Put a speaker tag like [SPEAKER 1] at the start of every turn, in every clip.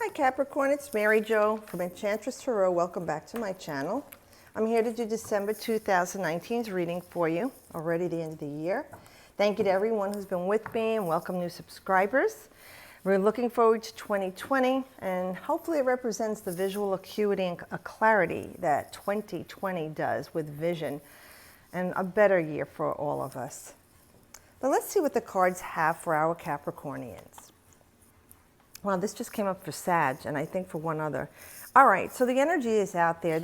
[SPEAKER 1] Hi Capricorn, it's Mary Jo from Enchantress. Welcome back to my channel. I'm here to do December 2019's reading for you, already the end of the year. Thank you to everyone who's been with me and welcome new subscribers. We're looking forward to 2020 and hopefully it represents the visual acuity and clarity that 2020 does with vision and a better year for all of us. But let's see what the cards have for our Capricornians. Well, this just came up for Sag, and I think for one other. All right, so the energy is out there.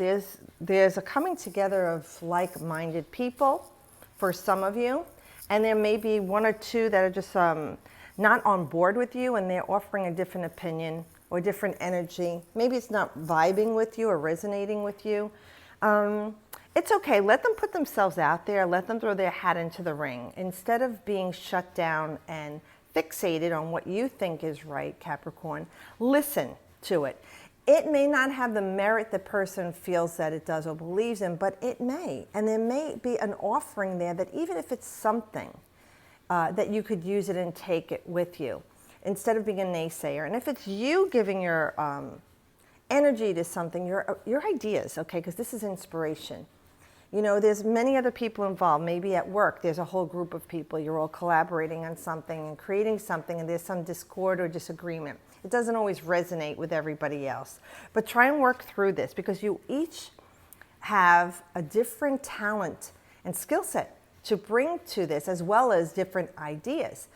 [SPEAKER 1] There's a coming together of like-minded people for some of you, and there may be one or two that are just not on board with you, and they're offering a different opinion or different energy. Maybe it's not vibing with you or resonating with you. It's okay. Let them put themselves out there. Let them throw their hat into the ring. Instead of being shut down and fixated on what you think is right, Capricorn, listen to it. It may not have the merit the person feels that it does or believes in, but it may. And there may be an offering there that even if it's something, that you could use it and take it with you instead of being a naysayer. And if it's you giving your energy to something, your ideas, okay, because this is inspiration. You know, there's many other people involved. Maybe at work, there's a whole group of people. You're all collaborating on something and creating something, and there's some discord or disagreement. It doesn't always resonate with everybody else. But try and work through this because you each have a different talent and skill set to bring to this, as well as different ideas.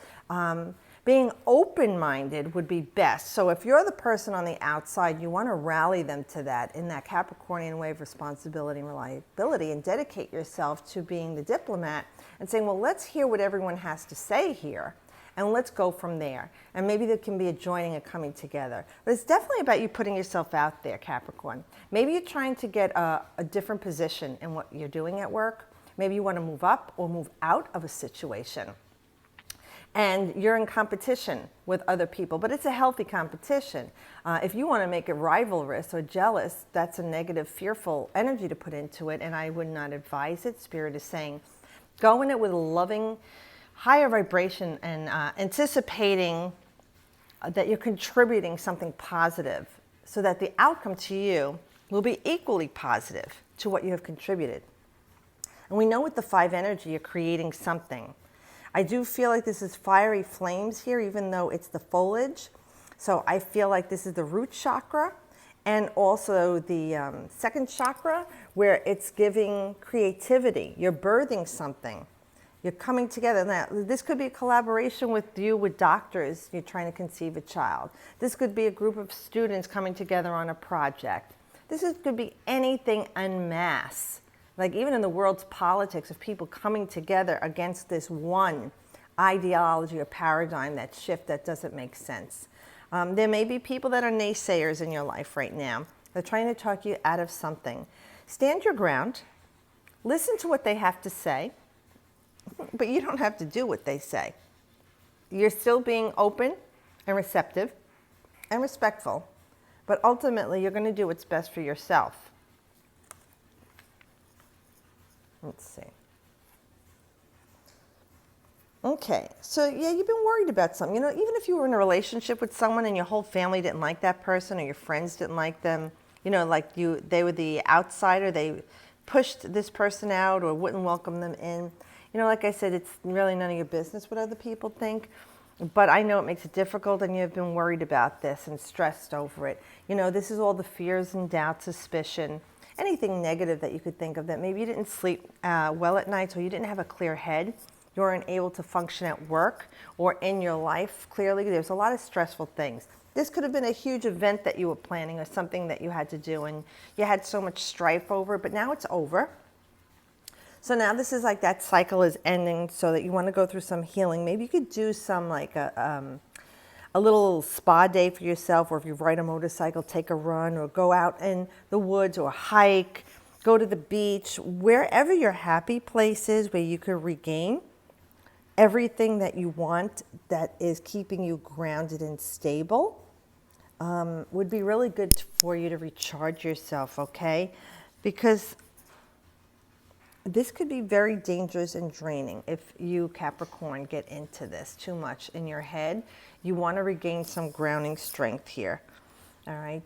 [SPEAKER 1] Being open-minded would be best. So if you're the person on the outside, you want to rally them to that in that Capricornian way of responsibility and reliability and dedicate yourself to being the diplomat and saying, well, let's hear what everyone has to say here and let's go from there. And maybe there can be a joining and coming together. But it's definitely about you putting yourself out there, Capricorn. Maybe you're trying to get a different position in what you're doing at work. Maybe you want to move up or move out of a situation. And you're in competition with other people, but it's a healthy competition. If you want to make it rivalrous or jealous, that's a negative, fearful energy to put into it, and I would not advise it. Spirit is saying, go in it with a loving, higher vibration and anticipating that you're contributing something positive so that the outcome to you will be equally positive to what you have contributed. And we know with the 5 energy, you're creating something. I do feel like this is fiery flames here, even though it's the foliage. So I feel like this is the root chakra and also the second chakra where it's giving creativity. You're birthing something. You're coming together. Now, this could be a collaboration with you with doctors. You're trying to conceive a child. This could be a group of students coming together on a project. Could be anything en masse. Like even in the world's politics of people coming together against this one ideology or paradigm, that shift that doesn't make sense. There may be people that are naysayers in your life right now. They're trying to talk you out of something. Stand your ground. Listen to what they have to say, but you don't have to do what they say. You're still being open and receptive and respectful, but ultimately you're going to do what's best for yourself. Let's see. Okay, so yeah, you've been worried about something. You know, even if you were in a relationship with someone and your whole family didn't like that person or your friends didn't like them, you know, like they were the outsider, they pushed this person out or wouldn't welcome them in. You know, like I said, it's really none of your business what other people think. But I know it makes it difficult and you've been worried about this and stressed over it. You know, this is all the fears and doubts, suspicion. Anything negative that you could think of that maybe you didn't sleep well at night, so you didn't have a clear head, you weren't able to function at work or in your life clearly. There's a lot of stressful things. This could have been a huge event that you were planning or something that you had to do and you had so much strife over, but now it's over. So now this is like that cycle is ending so that you want to go through some healing. Maybe you could do some like a little spa day for yourself, or if you ride a motorcycle, take a run, or go out in the woods or hike, go to the beach, wherever your happy place is where you could regain everything that you want that is keeping you grounded and stable would be really good for you to recharge yourself, okay? Because this could be very dangerous and draining if you, Capricorn, get into this too much in your head. You want to regain some grounding strength here. All right.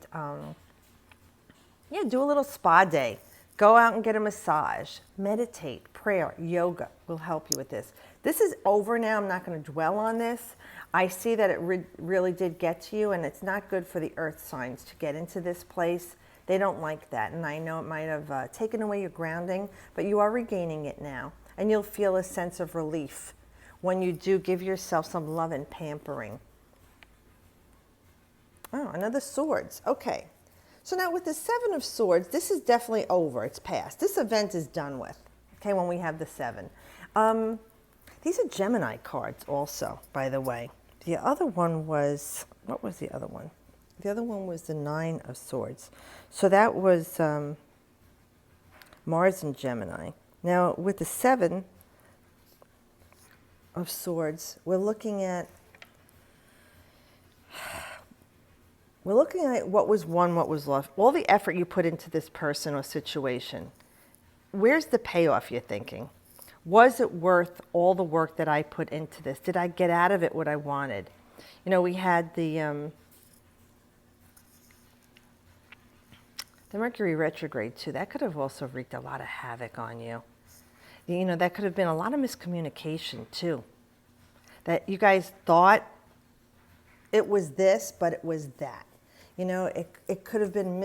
[SPEAKER 1] Yeah, do a little spa day. Go out and get a massage. Meditate, prayer, yoga will help you with this. This is over now. I'm not going to dwell on this. I see that it really did get to you, and it's not good for the earth signs to get into this place. They don't like that, and I know it might have taken away your grounding, but you are regaining it now, and you'll feel a sense of relief when you do give yourself some love and pampering. Oh, another swords. Okay. So now with the Seven of Swords, this is definitely over. It's past. This event is done with, okay, when we have the 7. These are Gemini cards also, by the way. The other one was, what was the other one? The other one was the 9 of Swords. So that was Mars and Gemini. Now with the 7 of Swords, we're looking at what was won, what was lost, all the effort you put into this person or situation. Where's the payoff, you're thinking? Was it worth all the work that I put into this? Did I get out of it what I wanted? You know, we had the Mercury retrograde too. That could have also wreaked a lot of havoc on you. You know, that could have been a lot of miscommunication too. That you guys thought it was this, but it was that. You know, it could have been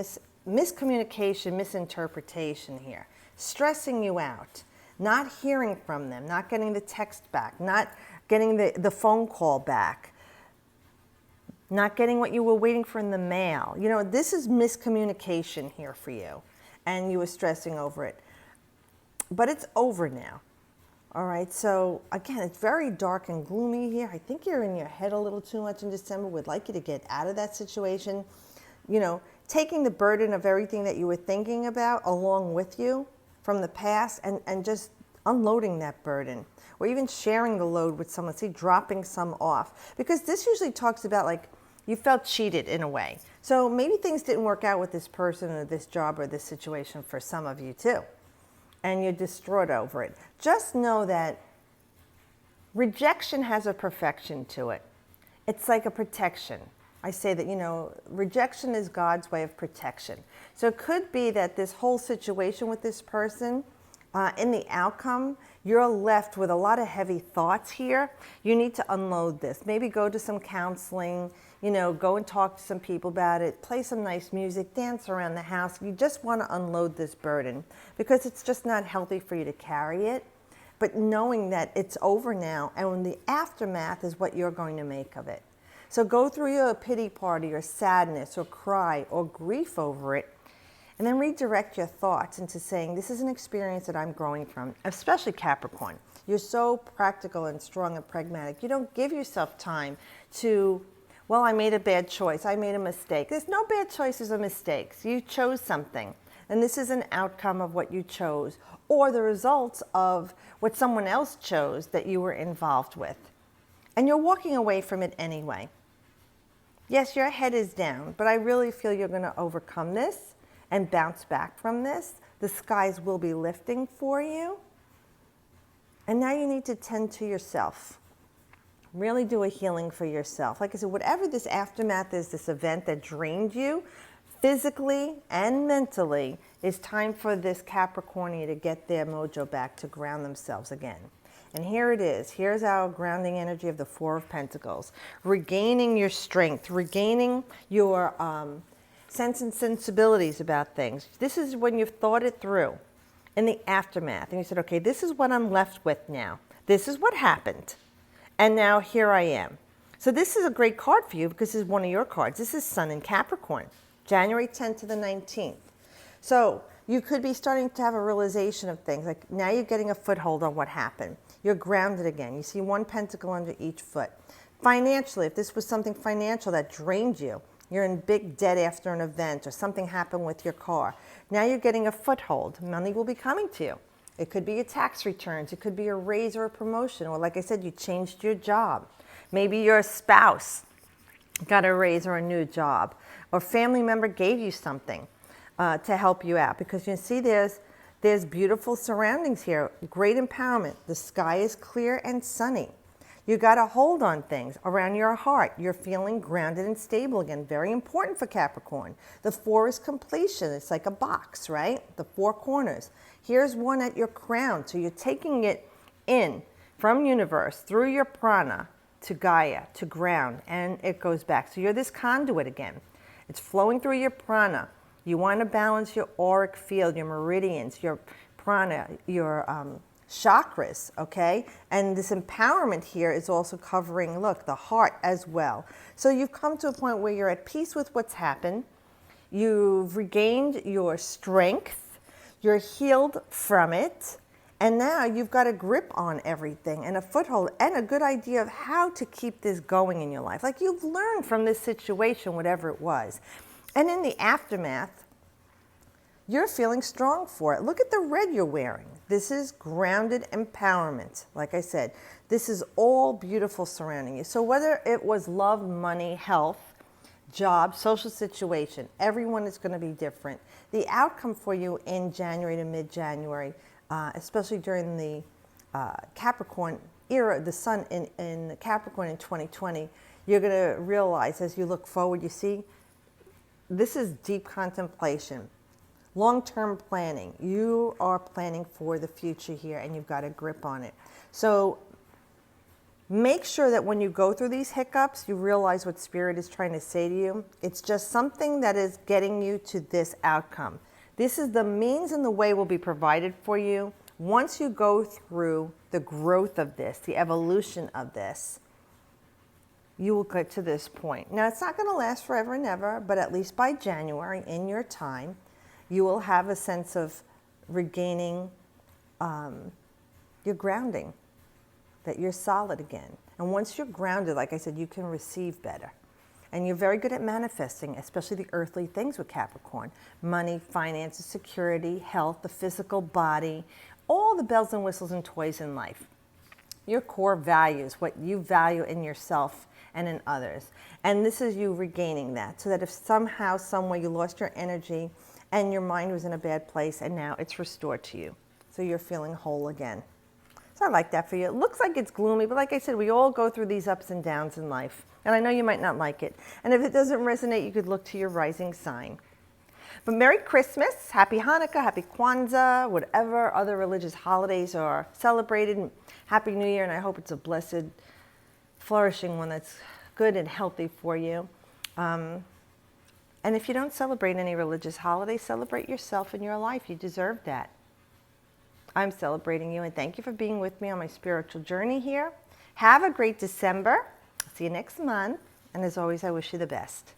[SPEAKER 1] miscommunication, misinterpretation here. Stressing you out, not hearing from them, not getting the text back, not getting the phone call back, not getting what you were waiting for in the mail. You know, this is miscommunication here for you, and you were stressing over it. But it's over now. All right, so again, it's very dark and gloomy here. I think you're in your head a little too much in December. Would like you to get out of that situation. You know, taking the burden of everything that you were thinking about along with you from the past and just unloading that burden, or even sharing the load with someone, see, dropping some off. Because this usually talks about like you felt cheated in a way. So maybe things didn't work out with this person or this job or this situation for some of you too. And you're distraught over it. Just know that rejection has a perfection to it. It's like a protection. I say that, you know, rejection is God's way of protection. So it could be that this whole situation with this person, in the outcome, you're left with a lot of heavy thoughts here. You need to unload this. Maybe go to some counseling, you know, go and talk to some people about it, play some nice music, dance around the house. You just want to unload this burden because it's just not healthy for you to carry it. But knowing that it's over now, and the aftermath is what you're going to make of it. So go through your pity party or sadness or cry or grief over it, and then redirect your thoughts into saying, this is an experience that I'm growing from, especially Capricorn. You're so practical and strong and pragmatic. You don't give yourself time to, well, I made a bad choice. I made a mistake. There's no bad choices or mistakes. You chose something, and this is an outcome of what you chose or the results of what someone else chose that you were involved with. And you're walking away from it anyway. Yes, your head is down, but I really feel you're going to overcome this and bounce back from this. The skies will be lifting for you. And now you need to tend to yourself. Really do a healing for yourself. Like I said, whatever this aftermath is, this event that drained you, physically and mentally, it's time for this Capricornia to get their mojo back, to ground themselves again. And here it is. Here's our grounding energy of the Four of Pentacles. Regaining your strength, regaining your sense and sensibilities about things. This is when you've thought it through in the aftermath. And you said, okay, this is what I'm left with now. This is what happened. And now here I am. So this is a great card for you because this is one of your cards. This is Sun in Capricorn, January 10th to the 19th. So you could be starting to have a realization of things. Like now you're getting a foothold on what happened. You're grounded again. You see one pentacle under each foot. Financially, if this was something financial that drained you, you're in big debt after an event or something happened with your car. Now you're getting a foothold. Money will be coming to you. It could be your tax returns. It could be a raise or a promotion. Or like I said, you changed your job. Maybe your spouse got a raise or a new job. Or a family member gave you something to help you out. Because you see there's beautiful surroundings here. Great empowerment. The sky is clear and sunny. You got to hold on things around your heart. You're feeling grounded and stable again. Very important for Capricorn. The 4 is completion. It's like a box, right? The 4 corners. Here's one at your crown. So you're taking it in from universe through your prana to Gaia, to ground, and it goes back. So you're this conduit again. It's flowing through your prana. You want to balance your auric field, your meridians, your prana, your chakras, okay? And this empowerment here is also covering, look, the heart as well. So you've come to a point where you're at peace with what's happened. You've regained your strength. You're healed from it. And now you've got a grip on everything and a foothold and a good idea of how to keep this going in your life. Like you've learned from this situation, whatever it was. And in the aftermath, you're feeling strong for it. Look at the red you're wearing. This is grounded empowerment. Like I said, this is all beautiful surrounding you. So whether it was love, money, health, job, social situation, everyone is going to be different. The outcome for you in January to mid-January, especially during the Capricorn era, the sun in Capricorn in 2020, you're going to realize as you look forward, you see, this is deep contemplation. Long-term planning. You are planning for the future here and you've got a grip on it. So make sure that when you go through these hiccups, you realize what Spirit is trying to say to you. It's just something that is getting you to this outcome. This is the means and the way will be provided for you. Once you go through the growth of this, the evolution of this, you will get to this point. Now, it's not going to last forever and ever, but at least by January, in your time, you will have a sense of regaining your grounding, that you're solid again. And once you're grounded, like I said, you can receive better. And you're very good at manifesting, especially the earthly things with Capricorn. Money, finances, security, health, the physical body, all the bells and whistles and toys in life. Your core values, what you value in yourself and in others. And this is you regaining that, so that if somehow, some way you lost your energy, and your mind was in a bad place, and now it's restored to you. So you're feeling whole again. So I like that for you. It looks like it's gloomy, but like I said, we all go through these ups and downs in life. And I know you might not like it. And if it doesn't resonate, you could look to your rising sign. But Merry Christmas, Happy Hanukkah, Happy Kwanzaa, whatever other religious holidays are celebrated. Happy New Year, and I hope it's a blessed, flourishing one that's good and healthy for you. And if you don't celebrate any religious holiday, celebrate yourself in your life. You deserve that. I'm celebrating you, and thank you for being with me on my spiritual journey here. Have a great December. See you next month. And as always, I wish you the best.